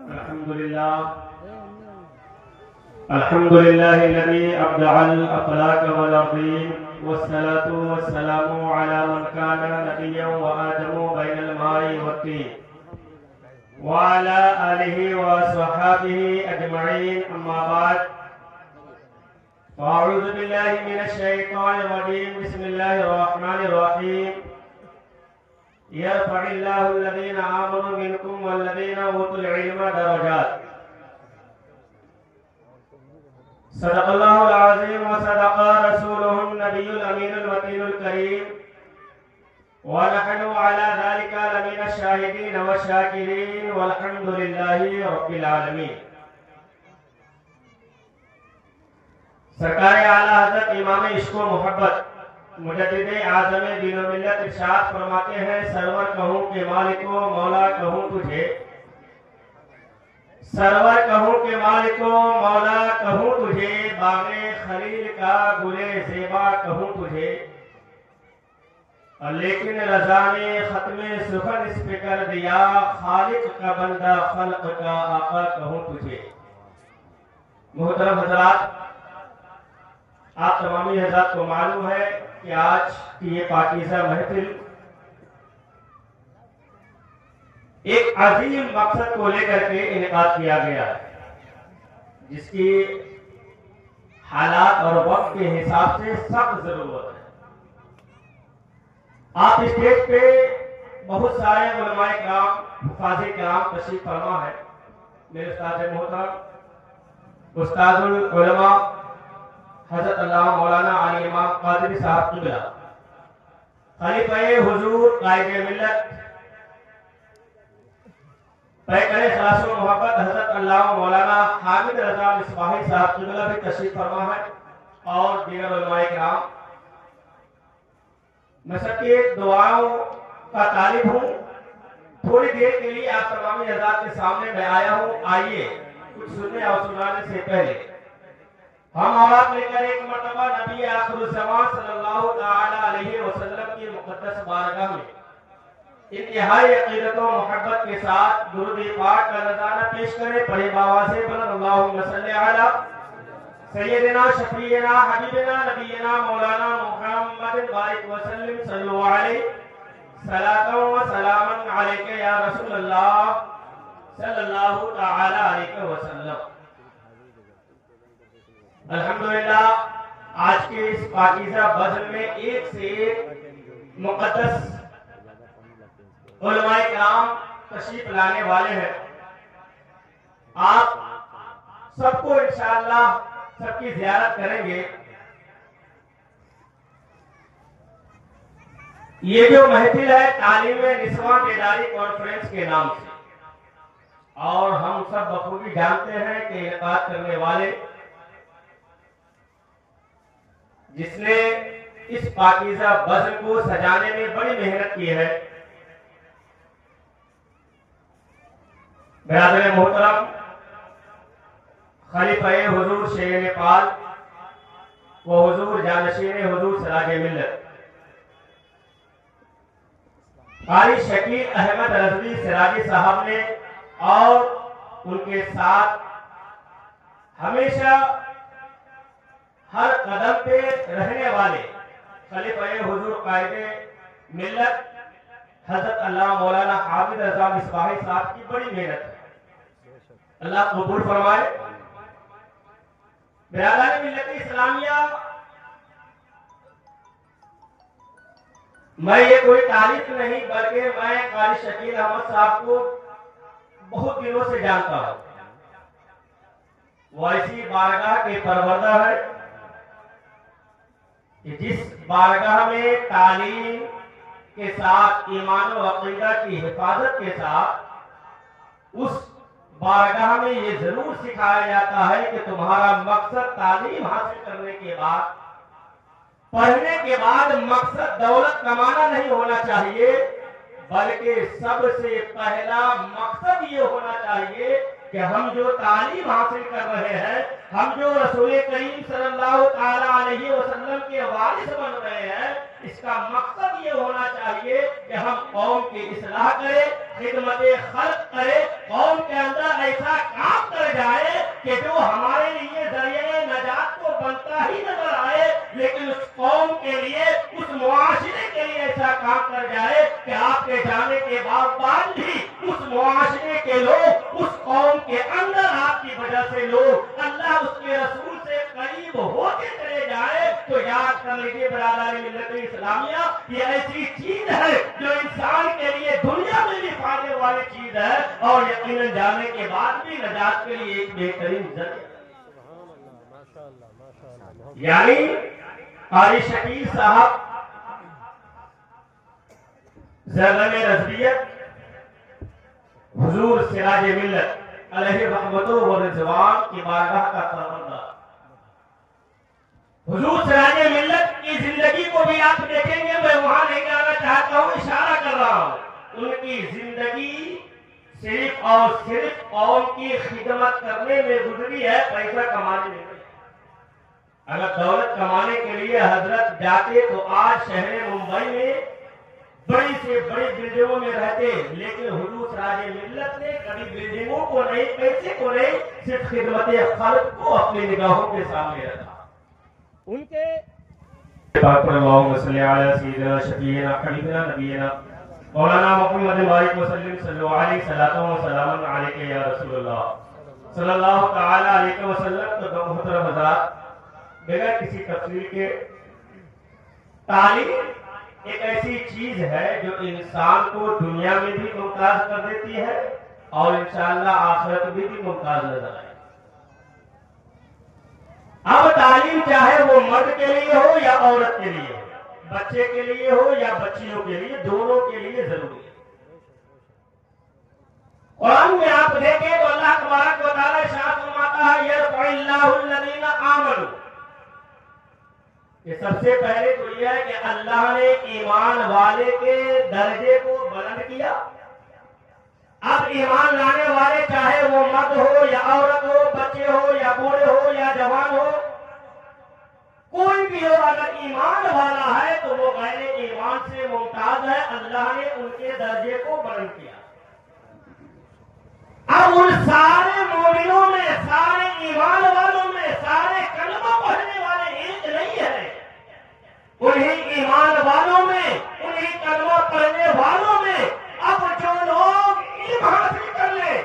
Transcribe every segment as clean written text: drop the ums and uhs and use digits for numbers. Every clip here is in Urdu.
الحمد لله الذي أبدع الأفلاك والأرضين والصلاة والسلام على من كان نبيا وآدم بين الماء والطين وعلى آله وصحابه أجمعين أما بعد فأعوذ بالله من الشيطان الرجيم بسم الله الرحمن الرحيم يرفع الله الذين آمنوا منكم والذين أوتوا العلم درجات صدق الله العظيم وصدق رسوله النبي الأمين المتين الكريم ونحن على ذلك لمن الشاهدين والشاكرين والحمد لله رب العالمين. سرکار اعلیٰ حضرت امام عشق و محبت مجدد اعظم دین و ملت ارشاد فرماتے ہیں سرور کہوں کہ مالک و مولا کہوں تجھے، سرور کہوں کہ مالک و مولا کہوں تجھے، باغ خلیل کا گلے زیبا کہوں تجھے، لیکن رضا نے ختم سخن اس پہ کر دیا، خالق کا بندہ خلق کا آقا کہوں تجھے. محترم حضرات، آپ تمامی حضرات کو معلوم ہے کہ آج کی یہ پاکیزہ محفل ایک عظیم مقصد کو لے کر کے انعقاد کیا گیا ہے، جس کی حالات اور وقت کے حساب سے سخت ضرورت ہے. آپ اسٹیج پہ بہت سارے علماء کرام، حفاظ کرام تشریف فرما ہے. میرے استاد محترم استاد العلماء حضرت علامہ مولانا علی امام قادری صاحب قبلہ، خلیفہ حضور قائد ملت پیکر خلاص و محبت حضرت علامہ مولانا حامد رضا مصباحی صاحب قبلہ بھی تشریف فرما ہے، اور دیگر علماء کرام. میں سب کی دعاؤں کا طالب ہوں. تھوڑی دیر کے لیے آپ تمامی حضرات کے سامنے میں آیا ہوں. آئیے کچھ سننے اور سنانے سے پہلے ہم آپ لے کر ایک مرتبہ نبی آخر الزمان صلی اللہ تعالی علیہ وسلم کی مقدس بارگاہ میں انتہائی عقیدت و محبت کے ساتھ درود پاک کا نذرانہ پیش کریں. پڑھے بآوازِ بلند اللہم صلی علی سیدنا شفیعنا حبیبنا نبینا مولانا محمد بارک وسلم صلو علیہ صلاۃ و سلام علیک یا رسول اللہ صلی اللہ تعالی علیہ وسلم. الحمدللہ آج کے اس پاکیزہ بزم میں ایک سے ایک مقدس علماء کرام تشریف لانے والے ہیں. آپ سب کو انشاءاللہ سب کی زیارت کریں گے. یہ جو محفل ہے تعلیم نسواں بیداری کانفرنس کے نام سے، اور ہم سب بخوبی جانتے ہیں کہ انعقاد کرنے والے جس نے اس پاکیزہ بزم کو سجانے میں بڑی محنت کی ہے، برادر محترم خلیفہ حضور شیر نیپال و حضور جانشین حضور سراج ملت قاری شکیل احمد رضوی سراجی صاحب نے، اور ان کے ساتھ ہمیشہ ہر قدم پہ رہنے والے خلیفہ حضور قائد ملت حضرت علامہ مولانا حامد رضا مصباحی صاحب کی بڑی محنت ہے. اللہ قبول فرمائے. برادران ملت اسلامیہ، میں یہ کوئی تعریف نہیں بلکہ میں قاری شکیل احمد صاحب کو بہت دنوں سے جانتا ہوں. وہ ایسی بارگاہ کے پروردہ ہے کہ جس بارگاہ میں تعلیم کے ساتھ ایمان و عقیدہ کی حفاظت کے ساتھ اس بارگاہ میں یہ ضرور سکھایا جاتا ہے کہ تمہارا مقصد تعلیم حاصل کرنے کے بعد، پڑھنے کے بعد مقصد دولت کمانا نہیں ہونا چاہیے، بلکہ سب سے پہلا مقصد یہ ہونا چاہیے کہ ہم جو تعلیم حاصل کر رہے ہیں، ہم جو رسول کریم صلی اللہ تعالی علیہ وسلم کے وارث بن رہے ہیں، اس کا مقصد یہ ہونا چاہیے کہ ہم قوم کی اصلاح کریں، خدمت خلق کریں، قوم کے اندر ایسا اسلامیہ یہ ایسی چیز ہے جو انسان کے لیے دنیا میں بھی فائدے والی چیز ہے اور یقیناً جانے کے بعد بھی نجات کے لیے ایک بہترین ذریعہ. یعنی قاری شکیل صاحب زرم رضویت حضور سراج ملت علیہ رحمت و رضوان کی بارگاہ کا سربراہ. حضور سراج ملت کی زندگی کو بھی آپ دیکھیں گے, میں وہاں نہیں جانا چاہتا ہوں, اشارہ کر رہا ہوں. ان کی زندگی صرف اور صرف قوم کی خدمت کرنے میں گزری ہے, پیسہ کمانے میں. اگر دولت کمانے کے لیے حضرت جاتے تو آج شہر ممبئی میں بڑی سے بڑی بلڈنگوں میں رہتے, لیکن حضور سراج ملت نے کبھی بلڈنگوں کو نہیں, پیسے کو نہیں, صرف خدمت خلق کو اپنی نگاہوں کے سامنے رکھا. ان کے اللہم صلی علی سیدنا شفیعنا حبیبنا نبینا مولانا محمد بارک وسلم صلی علیہ صلاۃ و سلام علیک یا رسول اللہ صلی اللہ تعالی علیہ وسلم. تو محترم حضرات, بغیر کسی تفصیل کے تعلیم ایک ایسی چیز ہے جو انسان کو دنیا میں بھی ممتاز کر دیتی ہے اور انشاءاللہ آخرت میں بھی ممتاز نظر آئے. اب تعلیم چاہے وہ مرد کے لیے ہو یا عورت کے لیے ہو, بچے کے لیے ہو یا بچیوں کے لیے, دونوں کے لیے ضروری ہے. قرآن میں آپ دیکھیں تو اللہ تبارک و تعالی ارشاد فرماتا ہے یرفع اللہ الذین آمنوا, کہ سب سے پہلے تو یہ ہے کہ اللہ نے ایمان والے کے درجے کو بلند کیا. اب ایمان لانے والے چاہے وہ مرد ہو یا عورت ہو, بچے ہو یا بوڑھے ہو یا جوان ہو, کوئی بھی ہو, اگر ایمان والا ہے تو وہ غیر ایمان سے ممتاز ہے. اللہ نے ان کے درجے کو بلند کیا. اب ان سارے مومنوں میں, سارے ایمان والوں میں, سارے کلمہ پڑھنے والے ایک نہیں ہے. انہیں ایمان والوں میں, انہیں کلمہ پڑھنے والوں میں اب جو لوگ علم حاصل کر لے,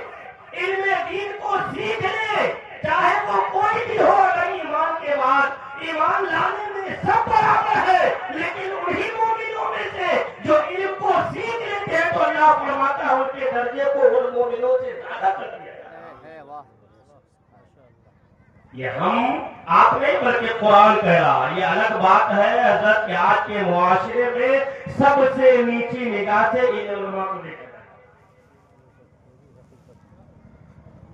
علم دین کو سیکھ لے, چاہے وہ کوئی بھی ہو, اگر ایمان کے بعد ایمان لانے میں سب برابر ہے, لیکن انہی مومنوں میں سے جو علم کو سیکھ لیتے ہیں تو اللہ فرماتا ہے ان کے درجے کو ان مومنوں سے زیادہ کر دیا. یہ ہم آپ نہیں بلکہ قرآن کہہ رہا. یہ الگ بات ہے حضرت کہ آج کے معاشرے میں سب سے نیچی نگاہ سے ان علماء کو دیکھا جائے.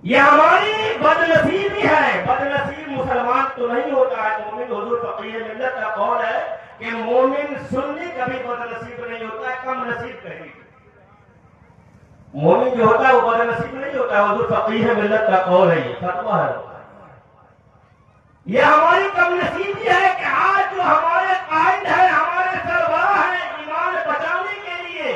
یہ ہماری بدنصیبی ہے. بدنصیب مسلمان تو نہیں ہوتا ہے مومن. حضور فقیہ ملت کا قول ہے کہ مومن سنی کبھی بدنصیب نہیں ہوتا ہے, کم نصیب کہیں. مومن جو ہوتا ہے وہ بدنصیب نہیں ہوتا ہے. حضور فقیہ ملت کا قول ہے, یہ فتویٰ ہے. یہ ہماری کم نصیبی ہے کہ آج جو ہمارے قائد ہیں, ہمارے سربراہ ہیں, ایمان بچانے کے لیے,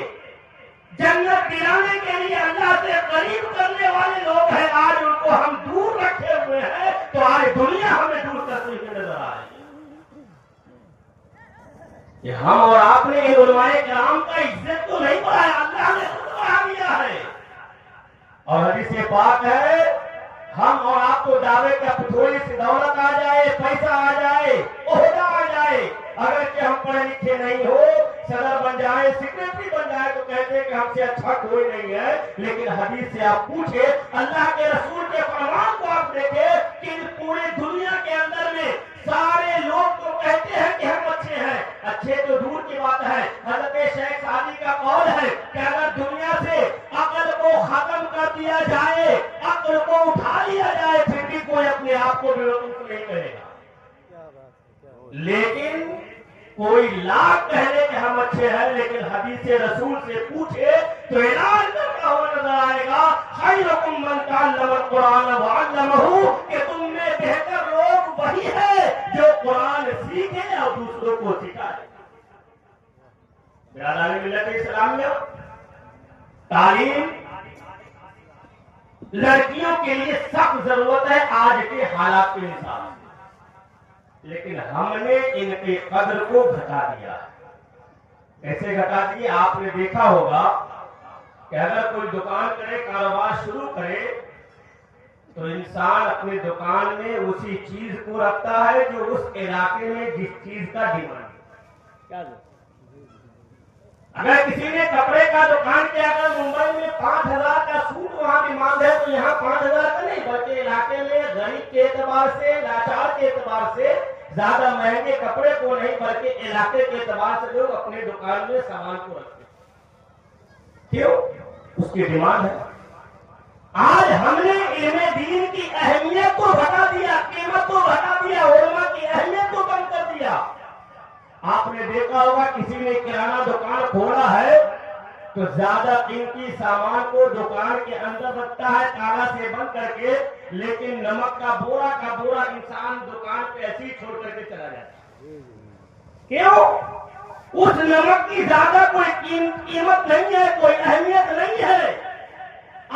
جنت دلانے کے لیے, اللہ سے قریب کرنے والے لوگ ہیں, آج ان کو ہم دور رکھے ہوئے ہیں. تو آج دنیا ہمیں دور کرتے ہوئے نظر آئے. یہ ہم اور آپ نے ان علماء کرام کا عزت تو نہیں بڑھایا, اللہ نے خود بڑھا دیا ہے. اور حدیث پاک ہے, ہم اور آپ کو دعوے کا تھوڑی سی دولت آ جائے, پیسہ آ جائے, عہدہ آ جائے, اگرچہ ہم پڑھے لکھے نہیں ہو, صدر بن جائے, سیکریٹری بن جائے, تو کہتے ہیں کہ ہم سے اچھا کوئی نہیں ہے. لیکن حدیث سے آپ پوچھے, اللہ کے رسول کے فرمان کو آپ دیکھیں کہ پوری دنیا کے اندر میں سارے لوگ تو کہتے ہیں کہ ہم اچھے ہیں. اچھے تو دور کی بات ہے. حضرت شیخ سعدی کا قول ہے کہ اگر دنیا سے عقل کو ختم کر دیا جائے, عقل کو اٹھا لیا جائے, پھر بھی کوئی اپنے آپ کو بیوقوف نہیں کہے گا. لیکن کوئی لاکھ کہہ لے کہ ہم اچھے ہیں, لیکن حدیث رسول سے پوچھے تو اعلان کرتا ہوا نظر آئے گا, خیرکم من تعلم القرآن وعلمہ, کہ تم میں بہتر لوگ وہی ہے جو قرآن سیکھے اور دوسروں کو سکھائے. برادران ملت اسلامیہ, تعلیم لڑکیوں کے لیے سخت ضرورت ہے آج کے حالات کے حساب سے, لیکن ہم نے ان کی قدر کو گھٹا دیا. کیسے گھٹا دیا؟ آپ نے دیکھا ہوگا کہ اگر کوئی دکان کرے, کاروبار شروع کرے, تو انسان اپنی دکان میں اسی چیز کو رکھتا ہے جو اس علاقے میں جس چیز کا ڈیمانڈ ہے. اگر کسی نے کپڑے کا دکان کیا، اگر ممبئی میں 5,000 کا سوٹ وہاں ڈیمانڈ ہے تو یہاں 5,000 کا نہیں، بلکہ علاقے میں غریب کے اعتبار سے، لاچار کے اعتبار سے زیادہ مہنگے کپڑے کو نہیں، بلکہ علاقے کے اعتبار سے لوگ اپنے دکان میں سامان کو رکھتے ہیں۔ کیوں؟ اس کی ڈیمانڈ ہے۔ آج ہم نے علم دین کی اہمیت کو بتا دیا، قیمت کو بتا دیا، علماء کی اہمیت کو کم کر دیا۔ آپ نے دیکھا ہوگا کسی نے کرانہ دکان کھولا ہے تو زیادہ قیمتی سامان کو دکان کے اندر رکھتا ہے تالا سے بند کر کے، لیکن نمک کا بورا انسان دکان پہ ایسے ہی چھوڑ کر کے چلا جاتا ہے۔ کیوں؟ اس نمک کی زیادہ کوئی قیمت نہیں ہے، کوئی اہمیت نہیں ہے۔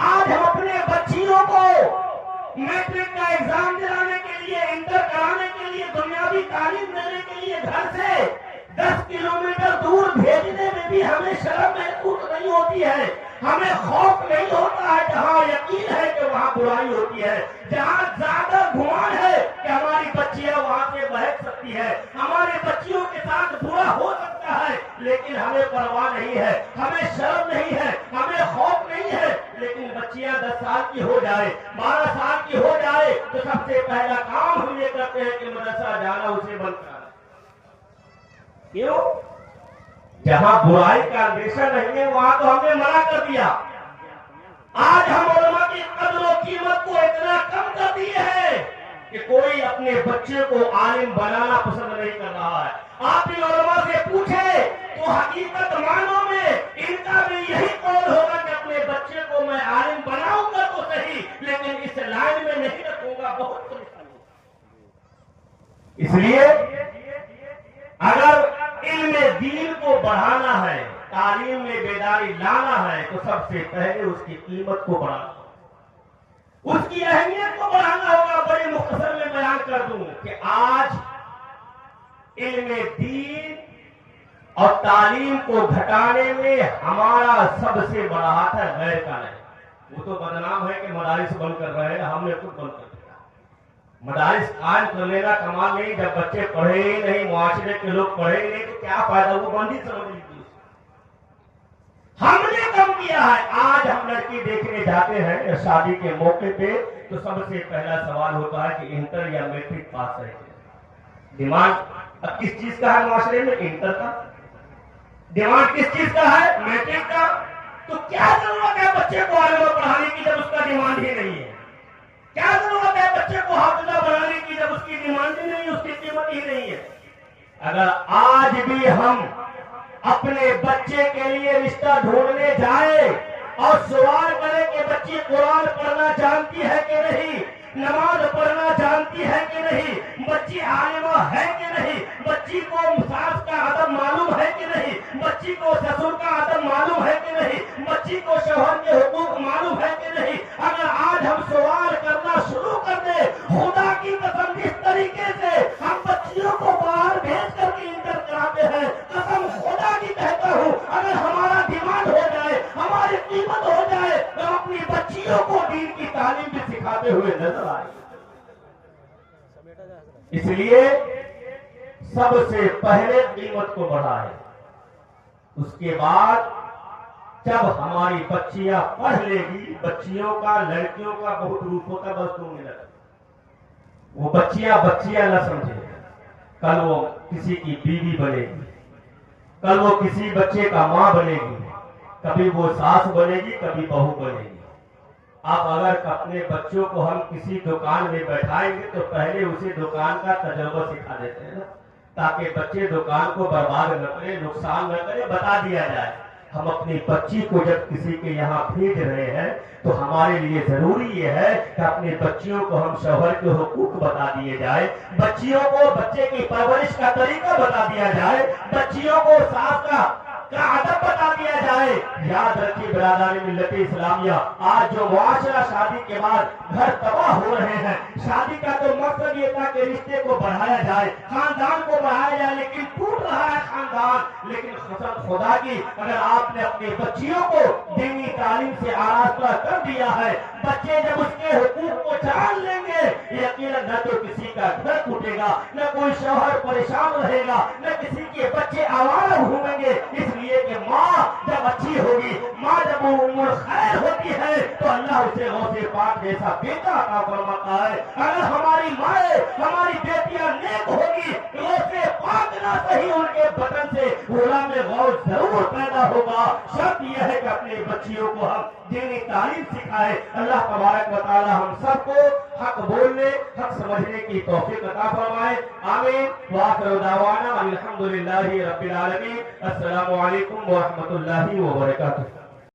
آج ہم اپنے بچیوں کو میٹرک کا ایگزام دلانے کے لیے، انٹر کرانے کے لیے، دنیاوی تعلیم دینے کے لیے گھر سے 10 کلومیٹر دور بھیجنے میں بھی ہمیں شرم محسوس نہیں ہوتی ہے، ہمیں خوف نہیں ہوتا ہے۔ جہاں یقین ہے کہ وہاں برائی ہوتی ہے، جہاں زیادہ گمان ہے کہ ہماری بچیاں وہاں سے بہک سکتی ہے، ہمارے بچیوں کے ساتھ برا ہو سکتا ہے، لیکن ہمیں پرواہ نہیں ہے، ہمیں شرم نہیں ہے، ہمیں خوف نہیں ہے۔ لیکن بچیاں 10 سال کی ہو جائے، 12 سال کی ہو جائے تو سب سے پہلا کام ہم یہ کرتے ہیں کہ مدرسہ جانا اسے بند کرانا۔ کیوں؟ جہاں برائی کا اندیشہ نہیں ہے وہاں تو ہم نے منع کر دیا۔ آج ہم علماء کی قدر و قیمت کو اتنا کم کر دیے ہیں کہ کوئی اپنے بچے کو عالم بنانا پسند نہیں کر رہا ہے۔ آپ ان علماء سے پوچھیں تو حقیقت معنوں میں ان کا بھی یہی قول ہوگا کہ اپنے بچے کو میں عالم بناؤں گا تو صحیح، لیکن اس لائن میں نہیں رکھوں گا، بہت پریشانی۔ اس لیے اگر علم دین کو بڑھانا ہے، تعلیم میں بیداری لانا ہے تو سب سے پہلے اس کی قیمت کو بڑھانا ہوگا، اس کی اہمیت کو بڑھانا ہوگا۔ بڑی مختصر میں بیان کر دوں کہ آج علم دین اور تعلیم کو گھٹانے میں ہمارا سب سے بڑا ہاتھ ہے، غیر کا نہیں۔ وہ تو بدنام ہے کہ مدارس بند کر رہے ہیں، ہم نے خود بند کر دیا۔ مدارس قائم کرنے کا کمال نہیں، جب بچے پڑھے ہی نہیں، معاشرے کے لوگ پڑھے ہی نہیں تو کیا فائدہ، وہ بند ہی سمجھ لیجیے۔ ہم نے کم کیا ہے۔ آج ہم لڑکی دیکھنے جاتے ہیں شادی کے موقع پہ تو سب سے پہلا سوال ہوتا ہے کہ انٹر یا میٹرک پاس ہے۔ ڈیمانڈ اب کس چیز کا ہے معاشرے میں؟ انٹر کا۔ ڈیمانڈ کس چیز کا ہے؟ میٹرک کا۔ تو کیا ضرورت ہے بچے کو عالم پڑھانے کی جب اس کا ڈیمانڈ ہی نہیں ہے؟ کیا ضرورت ہے بچے کو حافظہ بنانے کی جب اس کی ڈیمانڈ ہی نہیں، اس کی قیمت ہی نہیں ہے؟ اگر آج بھی ہم اپنے بچے کے لیے رشتہ ڈھونڈنے جائیں اور سوال کریں کہ بچی قرآن پڑھنا جانتی ہے کہ نہیں، نماز پڑھنا جانتی ہے کہ نہیں، بچی عالمہ ہے کہ نہیں، بچی کو ساس کا ادب معلوم ہے کہ نہیں، بچی کو سسر کا ادب معلوم ہے کہ نہیں، بچی کو شوہر کے حقوق معلوم ہے کہ نہیں، اگر آج ہم سوال کرنا شروع کر دیں، خدا کی قسم جس طریقے سے ہم بچیوں کو باہر بھیج کر کے انٹر کراتے ہیں، قسم خدا کی کہتا ہوں اگر ہمارا ڈیمانڈ ہو جائے، ہماری قیمت ہو جائے، ہم اپنی بچیوں کو دین کی تعلیم بھی سکھاتے ہوئے نظر آئے۔ اس لیے سب سے پہلے قیمت کو بڑھائے، اس کے بعد جب ہماری بچیاں پڑھ لے گی، بچیوں کا، لڑکیوں کا بہت روپ ہوتا ہے، بس 2 منٹ وہ بچیاں نہ سمجھے، کل وہ کسی کی بیوی بنے گی، کل وہ کسی بچے کا ماں بنے گی، کبھی وہ ساس بنے گی، کبھی بہو بنے گی۔ اب اگر اپنے بچوں کو ہم کسی دکان میں بیٹھائیں گے تو پہلے اسے دکان کا تجربہ سکھا دیتے ہیں نا، تاکہ بچے دکان کو برباد نہ کرے، نقصان نہ کرے، بتا دیا جائے۔ ہم اپنی بچی کو جب کسی کے یہاں بھیج رہے ہیں تو ہمارے لیے ضروری یہ ہے کہ اپنے بچیوں کو ہم شوہر کے حقوق بتا دیے جائے، بچیوں کو بچے کی پرورش کا طریقہ بتا دیا جائے، بچیوں کو ساس کا ادب بتا دیا جائے۔ یاد رکھیے برادری ملت اسلامیہ، آج جو معاشرہ شادی کے بعد گھر تباہ ہو رہے ہیں، شادی کا تو مقصد یہ تھا کہ رشتے کو بڑھایا جائے، خاندان کو بڑھایا جائے، لیکن ٹوٹ رہا ہے خاندان۔ لیکن قسم خدا کی اگر آپ نے اپنی بچیوں کو دینی تعلیم سے آراستہ کر دیا ہے، بچے جب اس کے حقوق کو جان لیں گے، یقیناً نہ تو کسی کا گھر ٹوٹے گا، نہ کوئی شوہر پریشان رہے گا، نہ کسی کے بچے آوارہ گھومیں گے۔ اس لیے کہ ماں جب اچھی ہوگی، ماں جب عمر خیر ہوتی ہے تو اللہ اسے غوث پاک جیسا بیٹا عطا فرماتا ہے۔ اگر ہماری مائیں، ہماری بیٹیاں نیک ہوگی، غوث پاک نہ صحیح ان کے بدن سے غلام غوث ضرور پیدا ہوگا۔ شرط یہ ہے کہ اپنے بچیوں کو ہم دینی تعلیم سکھائے۔ اللہ تبارک و تعالی ہم سب کو حق بولنے، حق سمجھنے کی توفیق عطا فرمائے، آمین۔ وآخر دعوانا الحمدللہ رب العالمین۔ السلام علیکم ورحمۃ اللہ وبرکاتہ۔